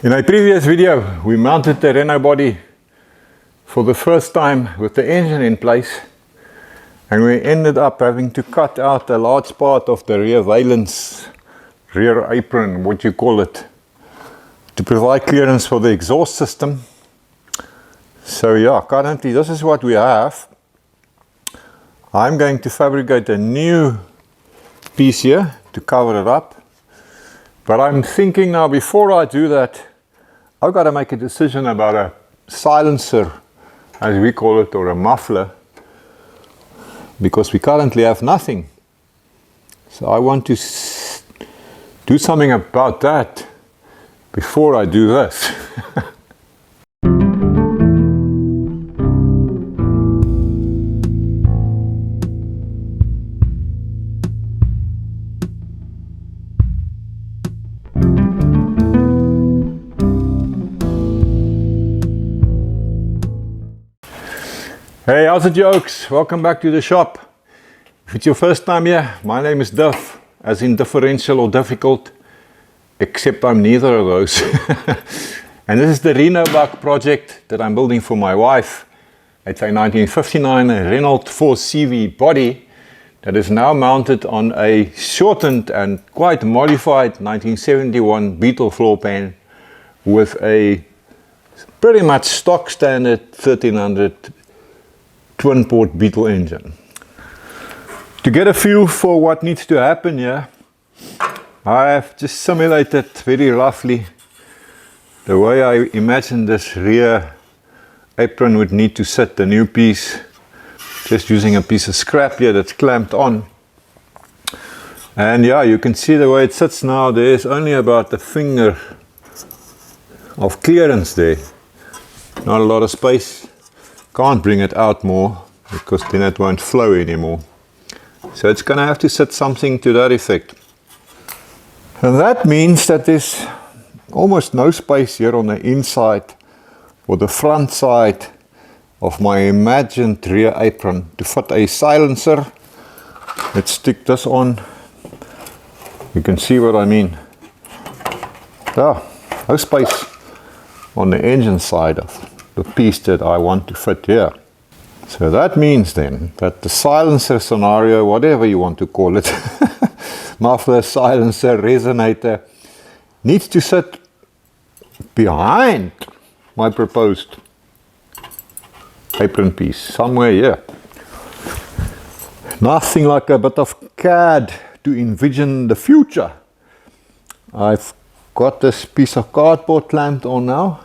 In a previous video, we mounted the Renault body for the first time with the engine in place, and we ended up having to cut out a large part of the rear valence, rear apron, what you call it, to provide clearance for the exhaust system. So yeah, currently this is what we have. I'm going to fabricate a new piece here to cover it up. But I'm thinking now, before I do that, I've got to make a decision about a silencer, as we call it, or a muffler, because we currently have nothing. So I want to do something about that before I do this. Hey, how's it, jokes? Welcome back to the shop. If it's your first time here, my name is Diff, as in differential or difficult, except I'm neither of those. And this is the Renobug project that I'm building for my wife. It's a 1959 Renault 4CV body that is now mounted on a shortened and quite modified 1971 Beetle floor pan with a pretty much stock standard 1300 twin port Beetle engine. To get a feel for what needs to happen here, I have just simulated very roughly the way I imagine this rear apron would need to sit, the new piece, just using a piece of scrap here that's clamped on. And yeah, you can see the way it sits now. There's only about a finger of clearance there, not a lot of space. Can't bring it out more because then it won't flow anymore. So it's going to have to set something to that effect. And that means that there's almost no space here on the inside or the front side of my imagined rear apron to fit a silencer. Let's stick this on. You can see what I mean. Yeah, no space on the engine side of the piece that I want to fit here. So that means then that the silencer scenario, whatever you want to call it, muffler, silencer, resonator, needs to sit behind my proposed apron piece, somewhere here. Nothing like a bit of CAD to envision the future. I've got this piece of cardboard clamped on now.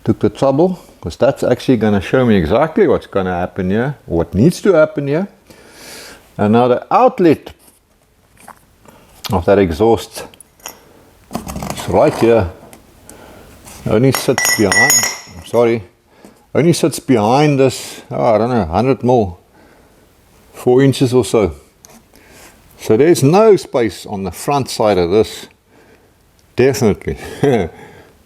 Took the trouble, because that's actually going to show me exactly what's going to happen here, or what needs to happen here. And now the outlet of that exhaust is right here. Only sits behind, only sits behind this, I don't know, 100 mil, 4 inches or so. So there's no space on the front side of this, definitely.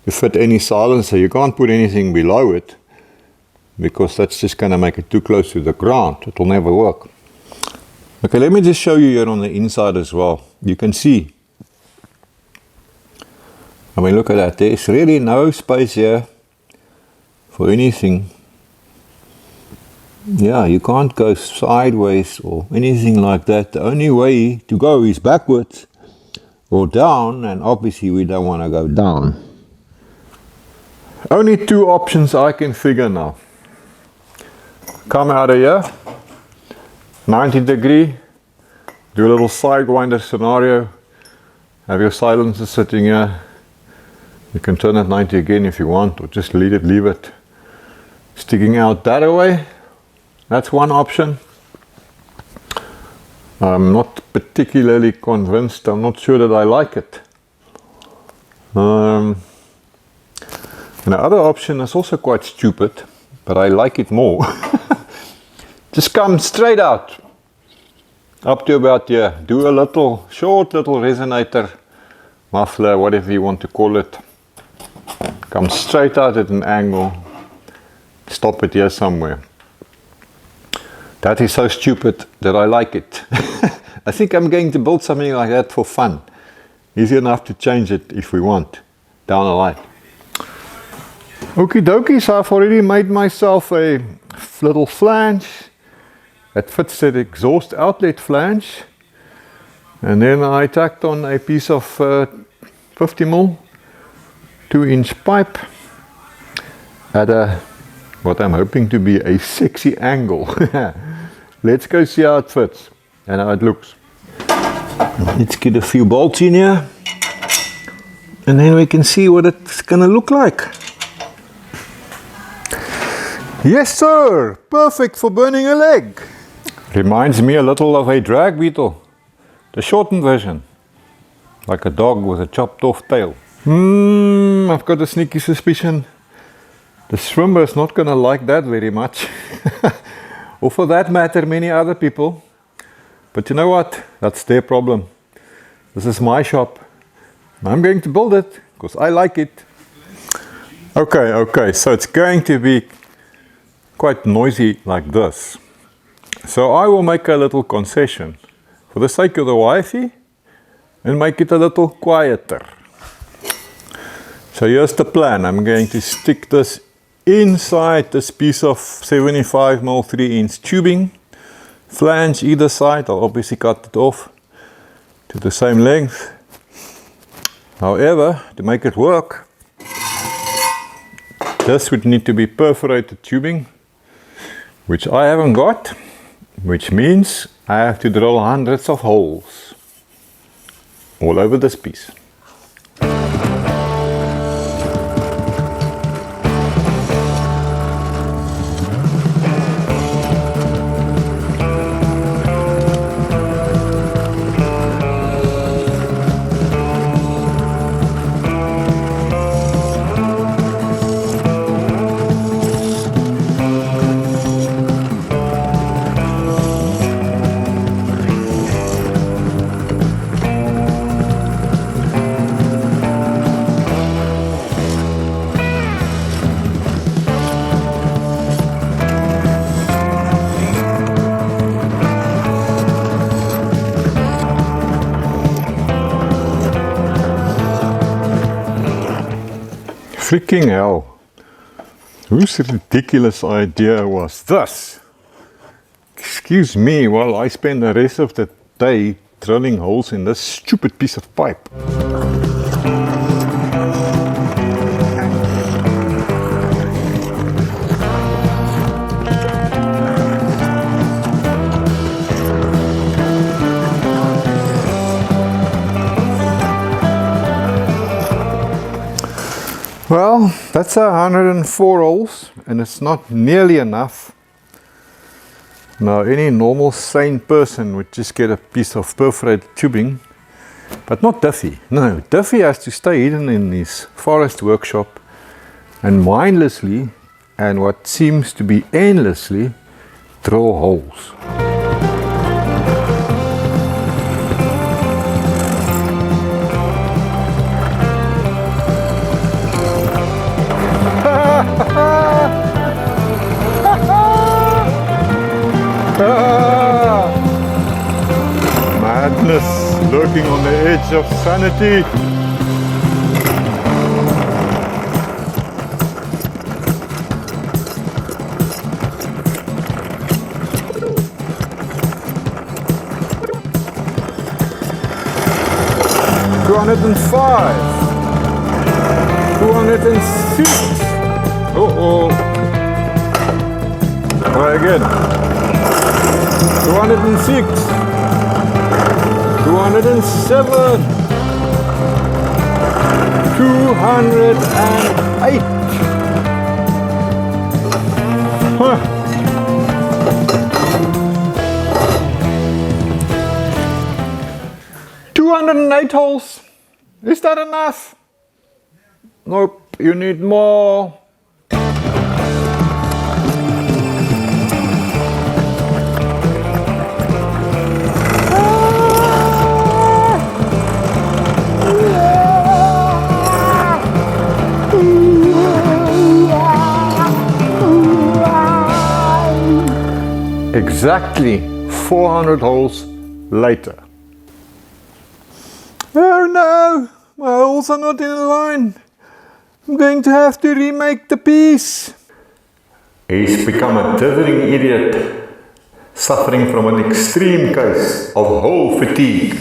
To fit any silencer. You can't put anything below it because that's just going to make it too close to the ground. It will never work. Okay, let me just show you here on the inside as well. You can see, I mean, look at that. There's really no space here for anything. Yeah, you can't go sideways or anything like that. The only way to go is backwards or down, and obviously we don't want to go down. Only two options I can figure now. Come out of here, 90 degree, do a little sidewinder scenario, have your silencer sitting here. You can turn it 90 again if you want, or just leave it sticking out that way. That's one option. I'm not particularly convinced. I'm not sure that I like it. And the other option is also quite stupid, but I like it more. Just come straight out, up to about here. Do a short little resonator, muffler, whatever you want to call it. Come straight out at an angle. Stop it here somewhere. That is so stupid that I like it. I think I'm going to build something like that for fun. Easy enough to change it if we want, down the line. Okie dokies, I've already made myself a little flange that fits that exhaust outlet flange, and then I tacked on a piece of 50mm 2-inch pipe at a, what I'm hoping to be a sexy angle. Let's go see how it fits and how it looks. Let's get a few bolts in here and then we can see what it's gonna look like. Yes sir, perfect for burning a leg. Reminds me a little of a drag beetle, the shortened version, like a dog with a chopped off tail. I've got a sneaky suspicion the swimmer is not gonna like that very much. Or for that matter, many other people. But you know what? That's their problem. This is my shop. I'm going to build it because I like it. Okay, so it's going to be quite noisy like this. So I will make a little concession for the sake of the wifey and make it a little quieter. So here's the plan. I'm going to stick this inside this piece of 75mm 3-inch tubing, flange either side. I'll obviously cut it off to the same length. However, to make it work, this would need to be perforated tubing, which I haven't got, which means I have to drill hundreds of holes all over this piece. Freaking hell, whose ridiculous idea was this? Excuse me while I spend the rest of the day drilling holes in this stupid piece of pipe. Well, that's 104 holes, and it's not nearly enough. Now, any normal sane person would just get a piece of perforated tubing, but not Duffy. No, Duffy has to stay hidden in his forest workshop and mindlessly, and what seems to be endlessly, drill holes. Madness lurking on the edge of sanity. $205, $206. Uh-oh. Try again. 206, 207, 208. Huh. 208 holes. Is that enough? Nope, you need more. Exactly 400 holes later. Oh no, my holes are not in line. I'm going to have to remake the piece. He's become a dithering idiot, suffering from an extreme case of hole fatigue.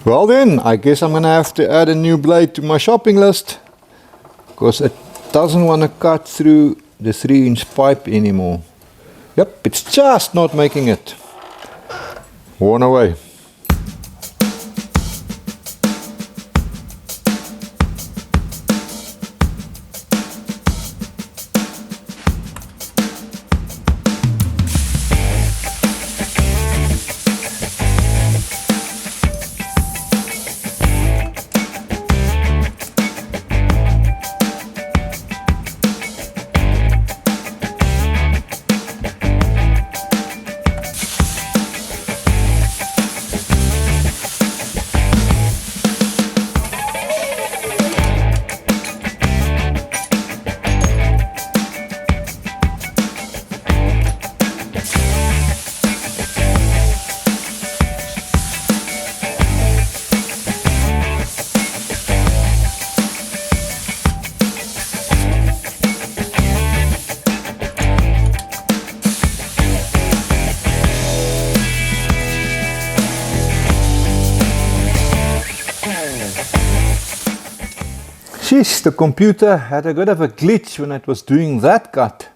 Well then, I guess I'm gonna have to add a new blade to my shopping list, because it doesn't want to cut through the 3-inch pipe anymore. Yep, it's just not making it. Worn away. Sheesh, the computer had a bit of a glitch when it was doing that cut.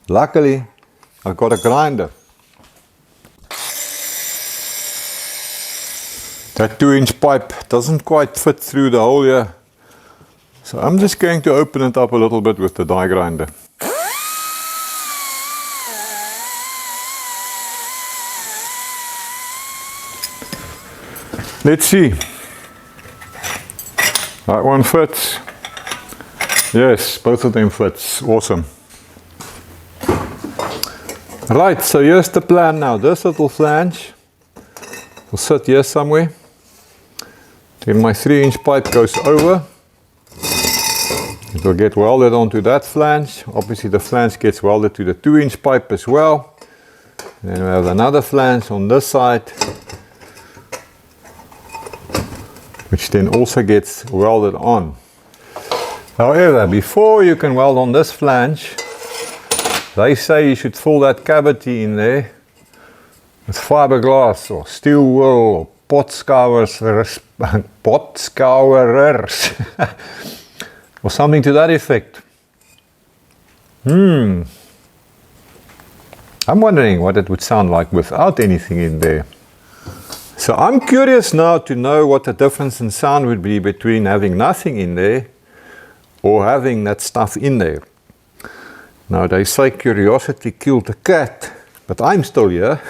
Luckily, I've got a grinder. That 2-inch pipe doesn't quite fit through the hole here. So I'm just going to open it up a little bit with the die grinder. Let's see. That one fits. Yes, both of them fits. Awesome. Right, so here's the plan now. This little flange will sit here somewhere. Then my 3-inch pipe goes over. It will get welded onto that flange. Obviously the flange gets welded to the 2-inch pipe as well. And then we have another flange on this side, which then also gets welded on. However, before you can weld on this flange, they say you should fill that cavity in there with fiberglass or steel wool or pot scourers or something to that effect. I'm wondering what it would sound like without anything in there. So I'm curious now to know what the difference in sound would be between having nothing in there or having that stuff in there. Now they say curiosity killed the cat, but I'm still here.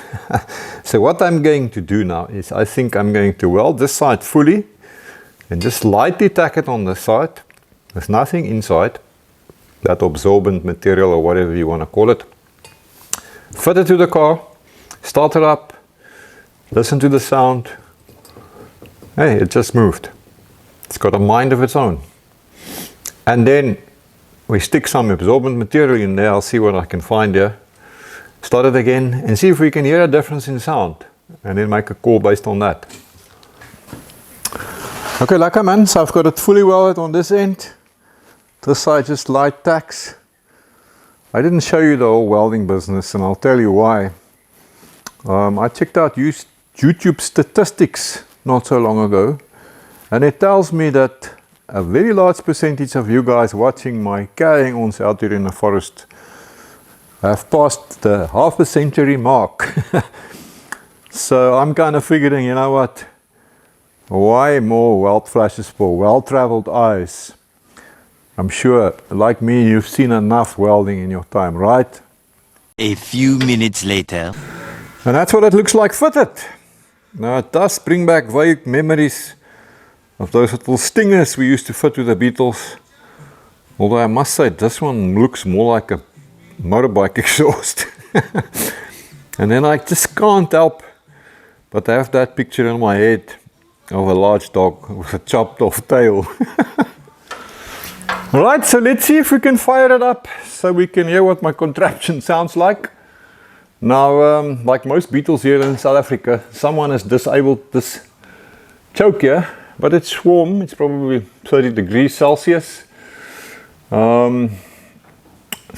So what I'm going to do now is I think I'm going to weld this side fully and just lightly tack it on the side. There's nothing inside, that absorbent material or whatever you want to call it. Fit it to the car, start it up. Listen to the sound. Hey, it just moved. It's got a mind of its own. And then we stick some absorbent material in there. I'll see what I can find here. Start it again and see if we can hear a difference in sound. And then make a call based on that. Okay, lekker man. So I've got it fully welded on this end. This side just light tacks. I didn't show you the whole welding business, and I'll tell you why. I checked out YouTube statistics not so long ago, and it tells me that a very large percentage of you guys watching my carrying ons out here in the forest have passed the half a century mark. So I'm kind of figuring, you know what, why more weld flashes for well-traveled eyes? I'm sure, like me, you've seen enough welding in your time, right? A few minutes later. And that's what it looks like fitted. Now it does bring back vague memories of those little stingers we used to fit with the Beetles. Although I must say this one looks more like a motorbike exhaust. And then I just can't help but have that picture in my head of a large dog with a chopped off tail. Alright, so let's see if we can fire it up so we can hear what my contraption sounds like. Now, like most Beetles here in South Africa, someone has disabled this choke here, but it's warm, it's probably 30 degrees Celsius. So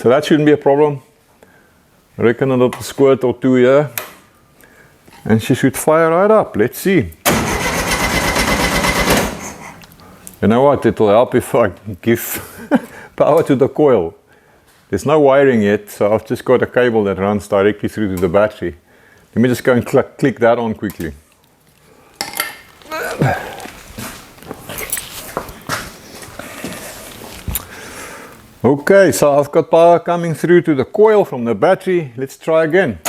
that shouldn't be a problem. I reckon a little squirt or two here, and she should fire right up. Let's see. You know what, it will help if I give power to the coil. There's no wiring yet, so I've just got a cable that runs directly through to the battery. Let me just go and click that on quickly. Okay, so I've got power coming through to the coil from the battery. Let's try again.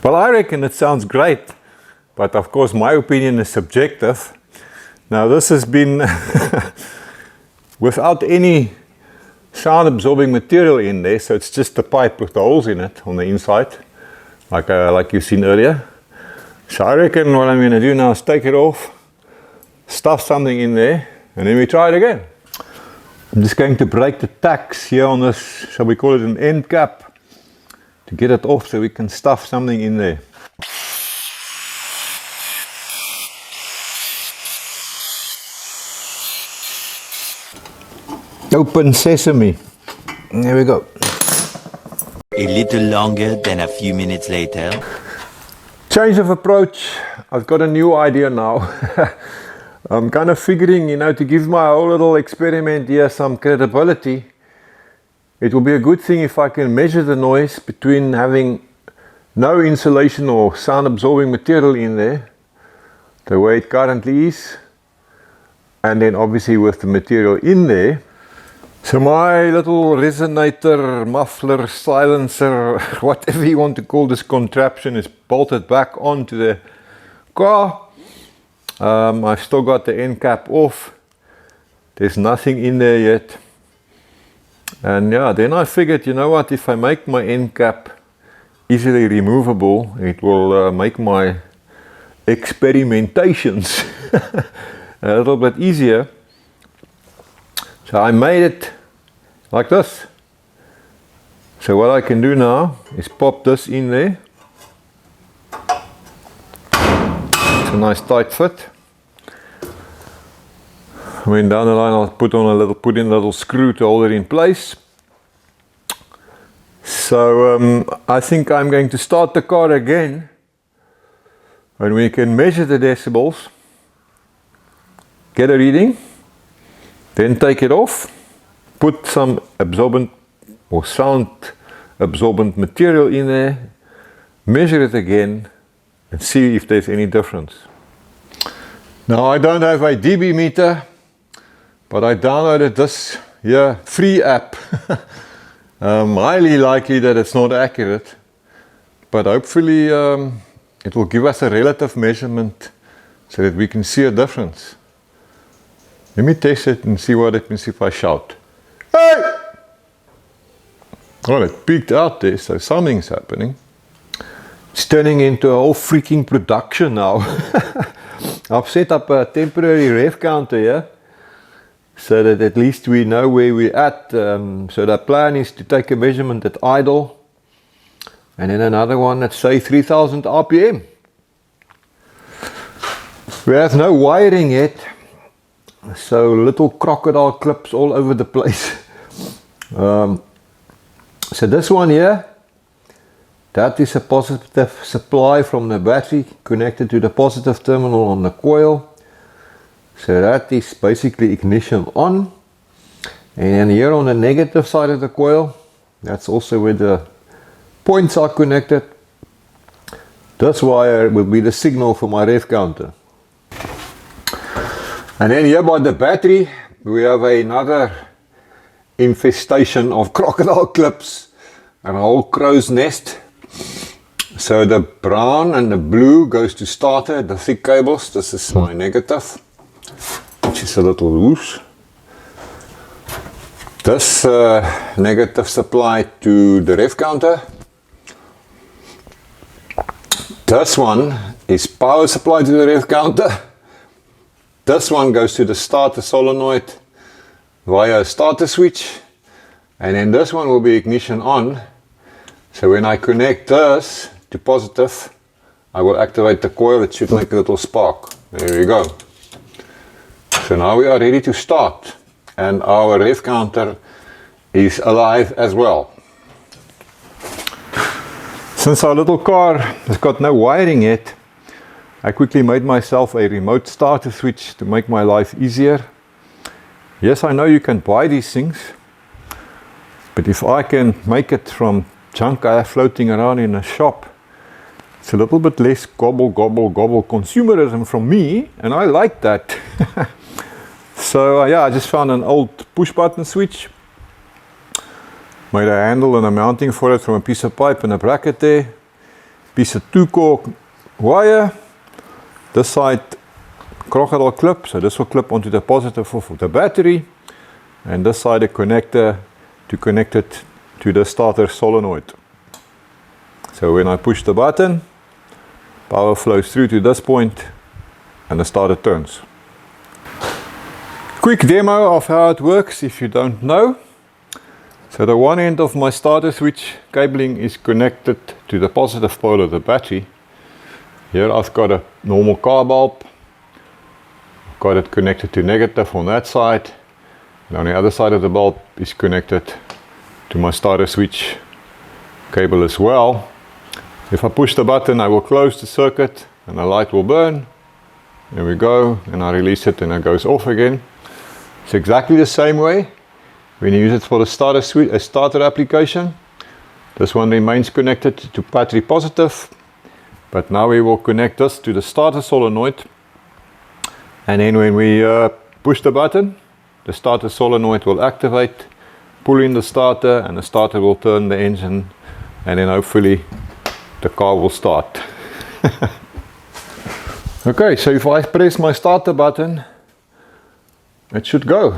Well, I reckon it sounds great, but of course my opinion is subjective. Now this has been without any sound absorbing material in there, so it's just the pipe with the holes in it on the inside, like you've seen earlier. So I reckon what I'm going to do now is take it off, stuff something in there, and then we try it again. I'm just going to break the tacks here on this, shall we call it an end cap, to get it off so we can stuff something in there. Open sesame. There we go. A little longer than a few minutes later. Change of approach. I've got a new idea now. I'm kind of figuring, to give my whole little experiment here some credibility. It will be a good thing if I can measure the noise between having no insulation or sound absorbing material in there, the way it currently is, and then obviously with the material in there. So my little resonator, muffler, silencer, whatever you want to call this contraption, is bolted back onto the car. I've still got the end cap off. There's nothing in there yet. And yeah, then I figured, you know what, if I make my end cap easily removable, it will make my experimentations a little bit easier. So I made it like this. So what I can do now is pop this in there. It's a nice tight fit. When down the line I'll put in a little screw to hold it in place. So I think I'm going to start the car again, and we can measure the decibels, get a reading, then take it off, put some absorbent or sound absorbent material in there, measure it again, and see if there's any difference. Now I don't have a dB meter, but I downloaded this free app. Highly likely that it's not accurate, but hopefully it will give us a relative measurement so that we can see a difference. Let me test it and see what happens if I shout. Hey! Well, it peaked out there, so something's happening. It's turning into a whole freaking production now. I've set up a temporary rev counter here, so that at least we know where we're at. So the plan is to take a measurement at idle, and then another one at say 3000 RPM. We have no wiring yet, so little crocodile clips all over the place. So this one here, that is a positive supply from the battery connected to the positive terminal on the coil. So that is basically ignition on. And then here on the negative side of the coil, that's also where the points are connected. This wire will be the signal for my rev counter. And then here by the battery, we have another infestation of crocodile clips and a whole crow's nest. So the brown and the blue goes to starter, the thick cables. This is my negative, which is a little loose. This negative supply to the rev counter. This one is power supply to the rev counter. This one goes to the starter solenoid via a starter switch, and then this one will be ignition on. So when I connect this to positive, I will activate the coil. It should make a little spark. There we go. So now we are ready to start, and our rev counter is alive as well. Since our little car has got no wiring yet, I quickly made myself a remote starter switch to make my life easier. Yes, I know you can buy these things, but if I can make it from junk I have floating around in a shop, it's a little bit less gobble, gobble, gobble consumerism from me, and I like that. So yeah, I just found an old push button switch, made a handle and a mounting for it from a piece of pipe and a bracket there, piece of 2-core wire, this side crocodile clip, so this will clip onto the positive of the battery, and this side a connector to connect it to the starter solenoid. So when I push the button, power flows through to this point and the starter turns. Quick demo of how it works if you don't know. So the one end of my starter switch cabling is connected to the positive pole of the battery. Here I've got a normal car bulb. I've got it connected to negative on that side. And on the other side of the bulb is connected to my starter switch cable as well. If I push the button, I will close the circuit and the light will burn. There we go, and I release it and it goes off again. It's exactly the same way when you use it for the starter switch, a starter application. This one remains connected to battery positive, but now we will connect this to the starter solenoid, and then when we push the button, the starter solenoid will activate, pull in the starter, and the starter will turn the engine, and then hopefully the car will start. Okay, so if I press my starter button, it should go.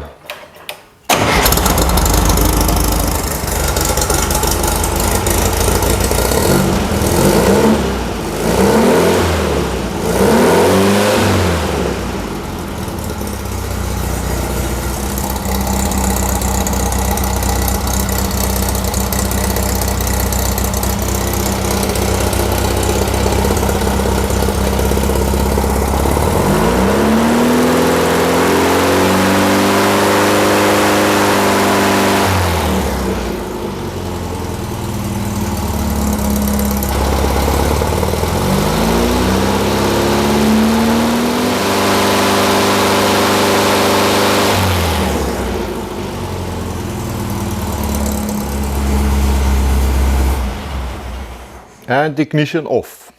And ignition off.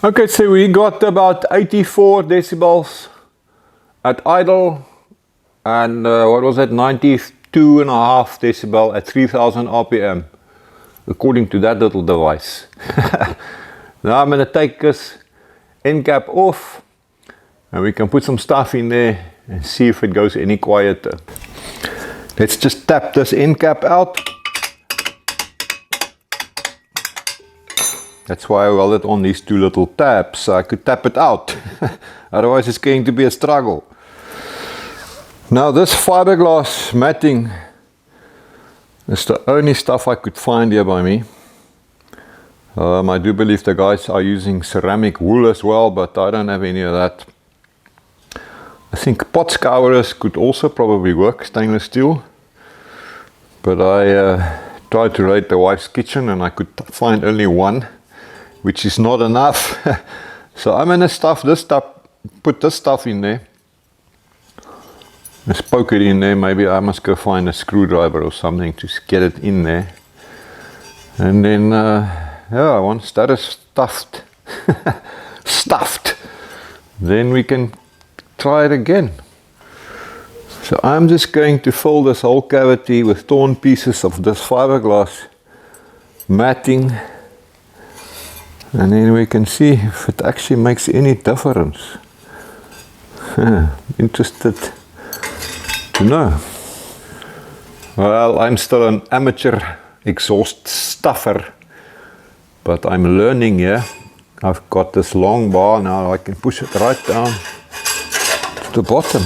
Okay, so we got about 84 decibels at idle, and what was that, 92.5 decibel at 3000 RPM, according to that little device. Now I'm going to take this end cap off, and we can put some stuff in there and see if it goes any quieter. Let's just tap this end cap out. That's why I welded on these two little tabs, so I could tap it out. Otherwise it's going to be a struggle. Now this fiberglass matting is the only stuff I could find here by me. I do believe the guys are using ceramic wool as well, but I don't have any of that. I think pot scourers could also probably work, stainless steel. But I tried to raid the wife's kitchen and I could find only one, which is not enough. So I'm gonna stuff this stuff, put this stuff in there. Just poke it in there. Maybe I must go find a screwdriver or something to get it in there. And then yeah, once that is stuffed, then we can try it again. So I'm just going to fill this whole cavity with torn pieces of this fiberglass matting, and then we can see if it actually makes any difference. Interested to know. Well, I'm still an amateur exhaust stuffer, but I'm learning here. I've got this long bar now, I can push it right down to the bottom.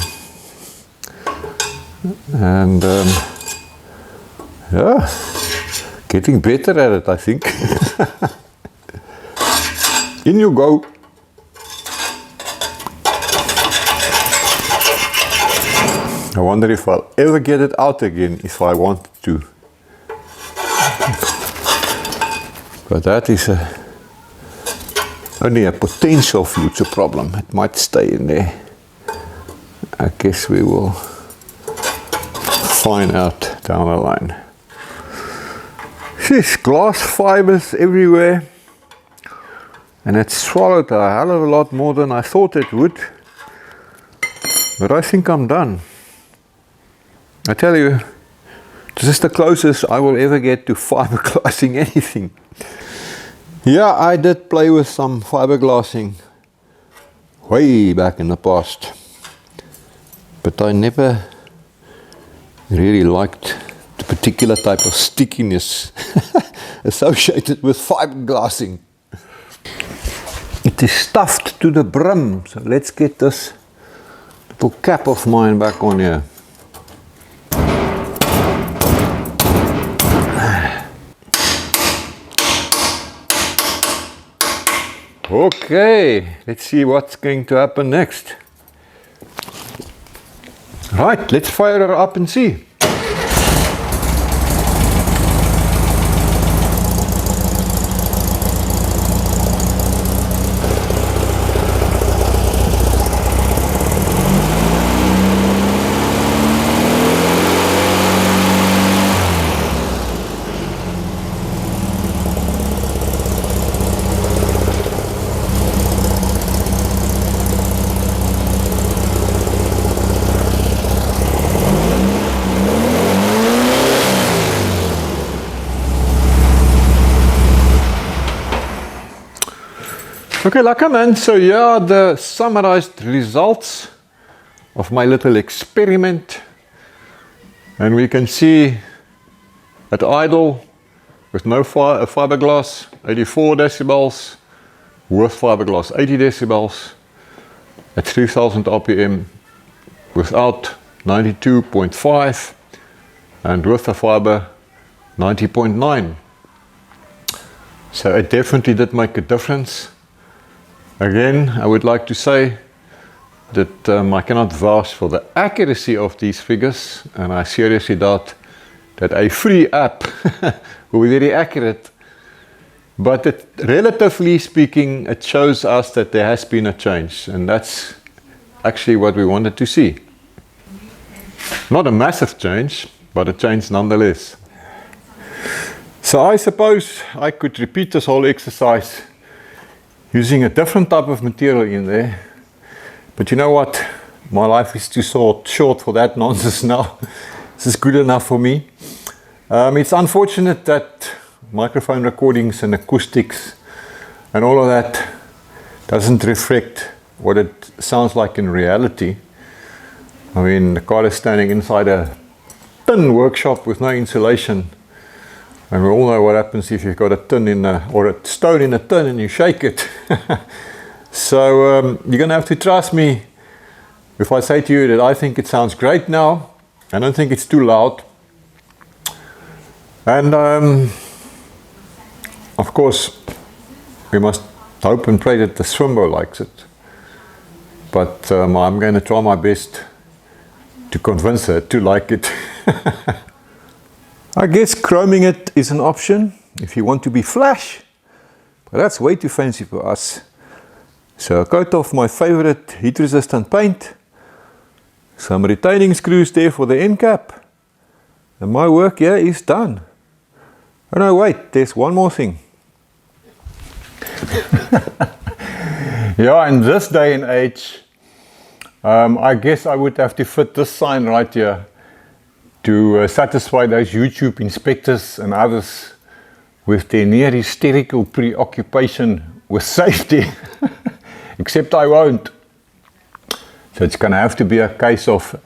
And yeah, getting better at it, I think. In you go. I wonder if I'll ever get it out again if I wanted to. But that is only a potential future problem. It might stay in there. I guess we will find out down the line. Sheesh, glass fibers everywhere. And it swallowed a hell of a lot more than I thought it would. But I think I'm done. I tell you, this is the closest I will ever get to fiberglassing anything. Yeah, I did play with some fiberglassing way back in the past, but I never really liked the particular type of stickiness associated with fiberglassing. It is stuffed to the brim, so let's get this little cap of mine back on here. Okay, let's see what's going to happen next. Right, let's fire her up and see. Okay, lekker man, so yeah, the summarized results of my little experiment. And we can see at idle with no fiberglass 84 decibels, with fiberglass 80 decibels, at 3000 RPM without 92.5, and with the fiber 90.9. So it definitely did make a difference. Again, I would like to say that I cannot vouch for the accuracy of these figures, and I seriously doubt that a free app will be very accurate. But relatively speaking, it shows us that there has been a change, and that's actually what we wanted to see. Not a massive change, but a change nonetheless. So I suppose I could repeat this whole exercise using a different type of material in there. But you know what? My life is too short for that nonsense now. This is good enough for me. It's unfortunate that microphone recordings and acoustics and all of that doesn't reflect what it sounds like in reality. I mean, the car is standing inside a tin workshop with no insulation. And we all know what happens if you've got a tin in or a stone in a tin and you shake it. So you're going to have to trust me if I say to you that I think it sounds great now. I don't think it's too loud. And of course, we must hope and pray that the swimbo likes it. But I'm going to try my best to convince her to like it. I guess chroming it is an option if you want to be flash, but that's way too fancy for us. So a coat of my favorite heat resistant paint, some retaining screws there for the end cap, and my work here is done. Oh no, wait, there's one more thing. Yeah, in this day and age, I guess I would have to fit this sign right here to satisfy those YouTube inspectors and others with their near hysterical preoccupation with safety. Except I won't. So it's gonna have to be a case of,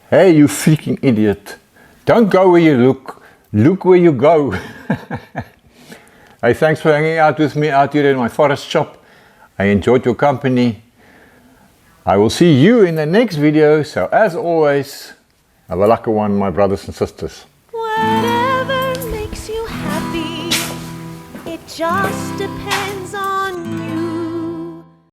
hey, you freaking idiot, don't go where you look where you go. Hey, thanks for hanging out with me out here in my forest shop. I enjoyed your company. I will see you in the next video. So as always, have a lucky one, my brothers and sisters. Whatever makes you happy, it just depends on